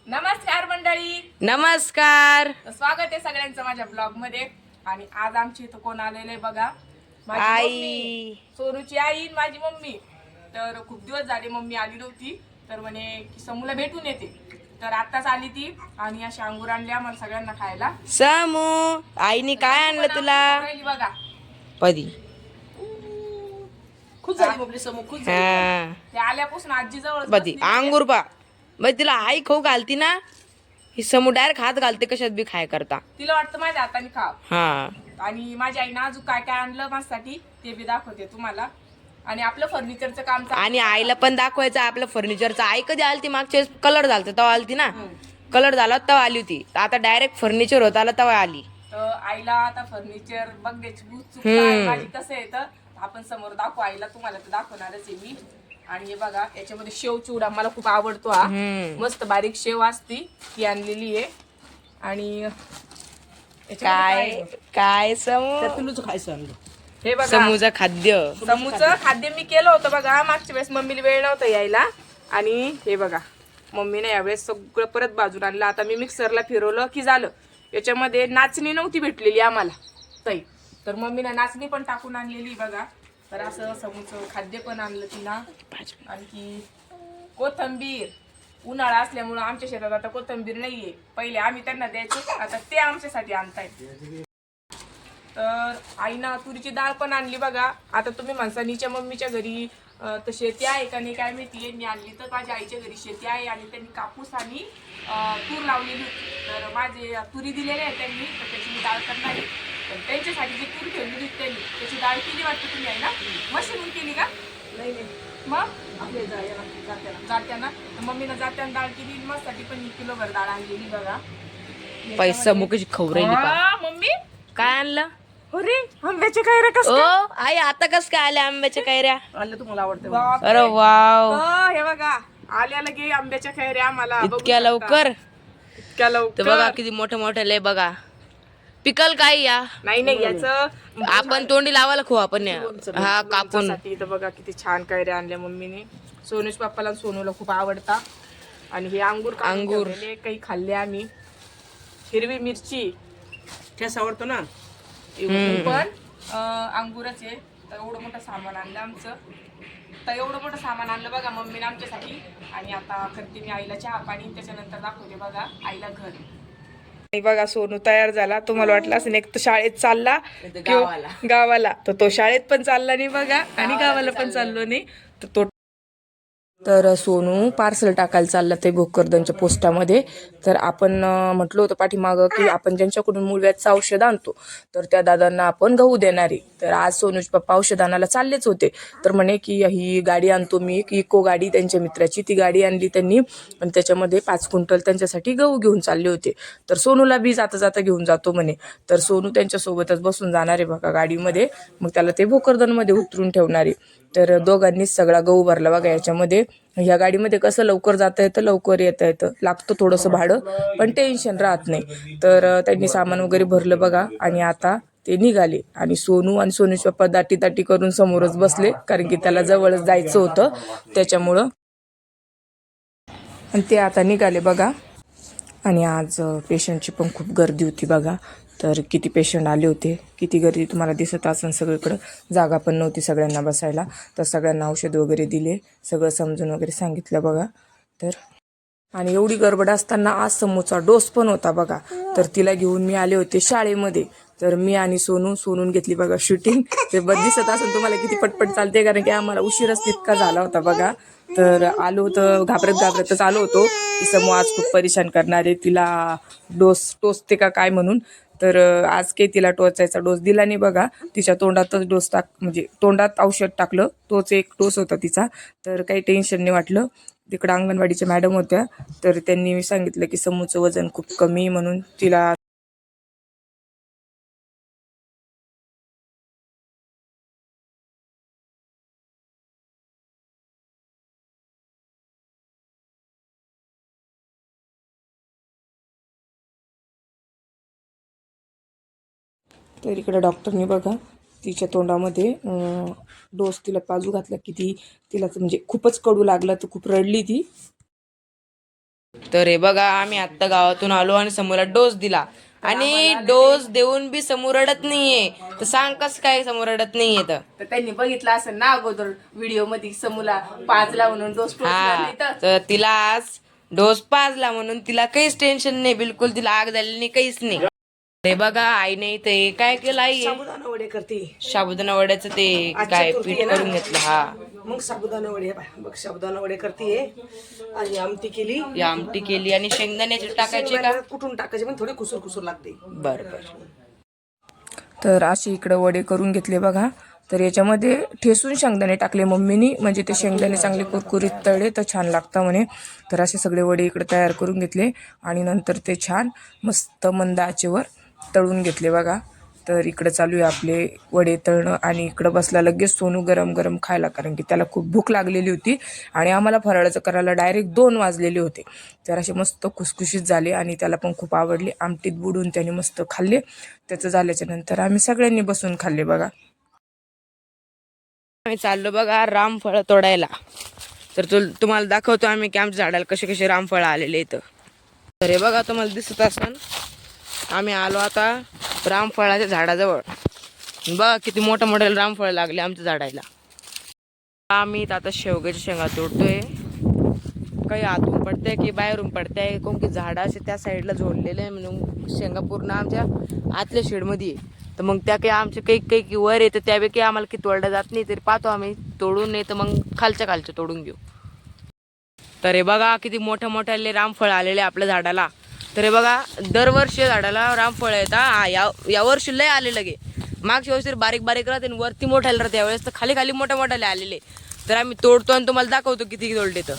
नमस्कार मंडळी. नमस्कार. स्वागत आहे सगळ्यांचं माझ्या ब्लॉग मध्ये. आणि आज आमची इथं कोण आलेलं आहे बघा, माझी आई. मम्मी, सोनूची आई आणि माझी मम्मी. तर खूप दिवस झाले मम्मी आली नव्हती, तर म्हणे की समूला भेटून येते. तर आत्ताच आली ती आणि अशी अंगूर आणले आम्हाला सगळ्यांना खायला. समू आईने काय आणलं तुला? राहिली बघा. पदी खुश झाली मम्मी, समू खुश झाली. हा ते आल्यापासून आजी जवळ पदी अंगूर बा मग तिला आई खाऊ घालती ना. ही समू डायरेक्ट हात घालते कशात बी खाय करता. तिला वाटतं माझ्या हाताने खाव. हा आणि माझ्या आईनं अजून काय काय आणलं माझ्यासाठी ते बी दाखवते तुम्हाला. आणि आपलं फर्निचरचं काम चालू. आणि आईला पण दाखवायचं आपलं फर्निचरचं. आई कधी आलती मागच्या कलर झालता तेव्हा आलती ना. कलर झाला तेव्हा आली होती. आता डायरेक्ट फर्निचर होत आला तेव्हा आली. तर आईला आता फर्निचर बघण्याची उत्सुकता आहे माझी. कसं आहे तर आपण समोर दाखवू आईला, तुम्हाला तर दाखवणारच आहे मी. आणि हे बघा याच्यामध्ये शेव चिवडा मला खूप आवडतो हा. मस्त बारीक शेव असती ती आणलेली आहे. आणि काय काय समू हे बघा समूचं खाद्य. समूचं खाद्य मी केलं होतं बघा मागच्या वेळेस, मम्मीला वेळ नव्हता यायला. आणि हे बघा मम्मीने यावेळेस सगळं परत बाजून आणलं. आता मी मिक्सरला फिरवलं की झालं. याच्यामध्ये नाचणी नव्हती भेटलेली आम्हाला ताई, तर मम्मीने नाचणी पण टाकून आणलेली बघा. तर असं समूचं खाद्य पण आणलं तिला. आणखी कोथंबीर, उन्हाळा असल्यामुळं आमच्या शेतात आता कोथंबीर नाहीये. पहिले आम्ही त्यांना द्यायचो, आता ते आमच्यासाठी आणतायत. तर आईना तुरीची डाळ पण आणली बघा. आता तुम्ही माणसानीच्या मम्मीच्या घरी तर शेती आहे का नाही काय माहिती, यांनी आणली. तर माझ्या आईच्या घरी शेती आहे आणि त्यांनी कापूस आणि तूर लावलेली होती. तर माझे तुरी दिलेले आहे त्यांनी, तर त्याची मी डाळ करणार आहे. पण त्यांच्यासाठी जी तूर ठेवली होती त्यांनी त्याची डाळ केली वाटतं तुम्ही आहे ना, मशीनहून केली का? नाही मग आपले जात्याना तर मम्मीनं जात्यानं डाळ केली. मस्साठी पण 1 किलोभर डाळ आणलेली बघा. पैसा मुकशी खाऊ राहिली का? मम्मी काय आणलं? अरे आंब्याचे कैऱ्या कस ओ आई आता कस काय आल्या आंब्याच्या कैऱ्या? आणलं तुम्हाला आवडतं? अरे वाव, हे बघा आल्या लगे आंब्याच्या कैऱ्या आम्हाला. बघू इतक्या शकता. लवकर? इतक्या तर लवकर बघा किती मोठे मोठे लय बघा. पिकल काय या नाही याचं आपण तोंडी लावायला खाऊ आपण हा कापून. इथं बघा किती छान कैऱ्या आणल्या मम्मीने. सोनूच पप्पाला आणि सोनूला खूप आवडता. आणि हे अंगूर अंगूर. काही खाल्ले आम्ही. हिरवी मिरची ठेस आवडतो ना, पण अंगूरच आहे. तर एवढं मोठं सामान आणलं आमचं. तर एवढं मोठं सामान आणलं बघा मम्मीने आमच्यासाठी. आणि आता करते मी आईला चहा पाणी, त्याच्यानंतर दाखवते बघा आईला घर. बघा सोनू तयार झाला. तुम्हाला वाटलं असं एक तर शाळेत चालला गावाला, तर तो शाळेत पण चालला नाही बघा आणि गावाला पण चाललो नाही. तर सोनू पार्सल टाकायला चालला ते भोकरदनच्या पोस्टामध्ये. तर आपण म्हटलं होतं पाठीमागं की आपण ज्यांच्याकडून मूळव्याधचं औषध आणतो तर त्या दादांना आपण गहू देणारे. तर आज सोनूचे पप्पा औषध आणायला चाललेच होते. तर म्हणे की ही गाडी आणतो मी, इको गाडी त्यांच्या मित्राची, ती गाडी आणली त्यांनी. आणि त्याच्यामध्ये 5 क्विंटल त्यांच्यासाठी गहू घेऊन चालले होते. तर सोनूला बी जाता जाता घेऊन जातो म्हणे. तर सोनू त्यांच्यासोबतच बसून जाणार आहे बघा गाडीमध्ये. मग त्याला ते भोकरदनमध्ये उतरून ठेवणार आहे. तर दोघांनीच सगळा गहू भरला बघा याच्यामध्ये. ह्या गाडीमध्ये कसं लवकर जाता येतं, लवकर येता येतं, लागतं थोडंसं भाडं पण टेन्शन राहत नाही. तर त्यांनी सामान वगैरे भरलं बघा आणि आता ते निघाले. आणि सोनू आणि सोनूचे पप्पा दाटी दाटी करून समोरच बसले, कारण की त्याला जवळच जायचं होतं त्याच्यामुळं. आणि ते आता निघाले बघा. आणि आज पेशंटची पण खूप गर्दी होती बघा. तर किती पेशंट आले होते, किती गर्दी तुम्हाला दिसत असेल. सगळीकडं जागा पण नव्हती सगळ्यांना बसायला. तर सगळ्यांना औषध वगैरे दिले, सगळं समजून वगैरे सांगितलं बघा. तर आणि एवढी गडबड असताना आज समूचा डोस पण होता बघा. तर तिला घेऊन मी आले होते शाळेमध्ये. तर मी आणि सोनून घेतली बघा शूटिंग. ते दिसत असेल तुम्हाला किती पटपट चालते, कारण की आम्हाला उशीरच तितका झाला होता बघा. तर आलो होतं घाबरतच आलो होतो की समू आज खूप परेशान करणार आहे, तिला डोस टोचते का काय म्हणून. तर आज काही तिला टोचायचा डोस दिला नाही बघा. तिच्या तोंडातच डोस म्हणजे तोंडात औषध टाकलं, तोच एक डोस होता तिचा. तर काही टेन्शन नाही वाटलं. तिकडं अंगणवाडीच्या मॅडम होत्या, तर त्यांनी सांगितलं की समूचं वजन खूप कमी म्हणून तिला. तर इकडे डॉक्टरनी बघा तिच्या तोंडामध्ये डोस तिला पाजू घातला. किती तिला म्हणजे खूपच कडू लागला, तर खूप रडली ती. तर हे बघा आम्ही आता गावातून आलो आणि समोरला डोस दिला आणि डोस देऊन बी समोर रडत नाहीये. तर सांग कस काय समोर रडत नाहीये तर त्यांनी बघितलं असं ना अगोदर व्हिडिओ मध्ये समूला पाजला म्हणून डोस हा. तर तिला आज डोस पाजला म्हणून तिला काहीच टेन्शन नाही, बिलकुल तिला आग झालेली नाही, काहीच नाही. हे बघा आईने इथे काय केलं आई साबुदाणा वडे करते. साबुदाणा वड्याचं ते काय पीठ करून घेतलं. हा मग साबुदाणा वडे बघ, साबुदाणा वडे करते आणि आमटी केली. ही आमटी केली आणि शेंगदाण्याचे टाकायचे का? कुठून टाकायचे पण थोडे कुसूर कुसूर लागते. बर बर. तर असे इकडे वडे करून घेतले बघा. तर याच्यामध्ये ठेसून शेंगदाणे टाकले मम्मीनी, म्हणजे ते शेंगदाणे चांगले कुरकुरीत तळले तर छान लागतं म्हणे. तर असे सगळे वडे इकडे तयार करून घेतले आणि नंतर ते छान मस्त मंद आचेवर तळून घेतले बघा. तर इकडे चालू आहे आपले वडे तळणं आणि इकडं बसला लगेच सोनू गरम गरम खायला, कारण की त्याला खूप भूक लागलेली होती आणि आम्हाला फराळाचं करायला डायरेक्ट 2 वाजलेले होते. तर असे मस्त खुसखुशीत झाले आणि त्याला पण खूप आवडले. आमटीत बुडून त्याने मस्त खाल्ले. त्याचं झाल्याच्या नंतर आम्ही सगळ्यांनी बसून खाल्ले बघा. आम्ही चाललो बघा रामफळ तोडायला. तर तुम्हाला दाखवतो आम्ही की आमच्या झाडाला कसे कसे रामफळ आलेले आहेत. तर हे बघा तुम्हाला दिसत असन आम्ही आलो आता रामफळाच्या झाडाजवळ. बघा किती मोठं मोठे रामफळ लागले आमच्या झाडाला. आम्ही आता शेवग्याच्या शेंगा तोडतोय. काही आतून पडतंय की बाहेरून पडतंय, कोण की झाड असे त्या साईडला झोडलेले आहे म्हणून शेंगा पूर्ण आमच्या आतल्या शेडमध्ये आहे. तर मग त्या काही आमच्या काही वर येतं त्यापैकी आम्हाला की तोडल्या जात नाही, तरी पाहतो आम्ही तोडून, नाही तर मग खालच्या तोडून घेऊ. तर हे बघा किती मोठ्या मोठ्याले रामफळ आलेले आपल्या झाडाला. तर हे बघा दरवर्षी झाडाला रामफळ येतात. या वर्षी लय आले लगे. मागच्या वर्षी बारीक बारीक राहते आणि वरती मोठ्याला राहते, यावेळेस तर खाली खाली मोठ्या मोठ्याले आलेले. तर आम्ही तोडतो आणि तुम्हाला दाखवतो किती तोडले तर.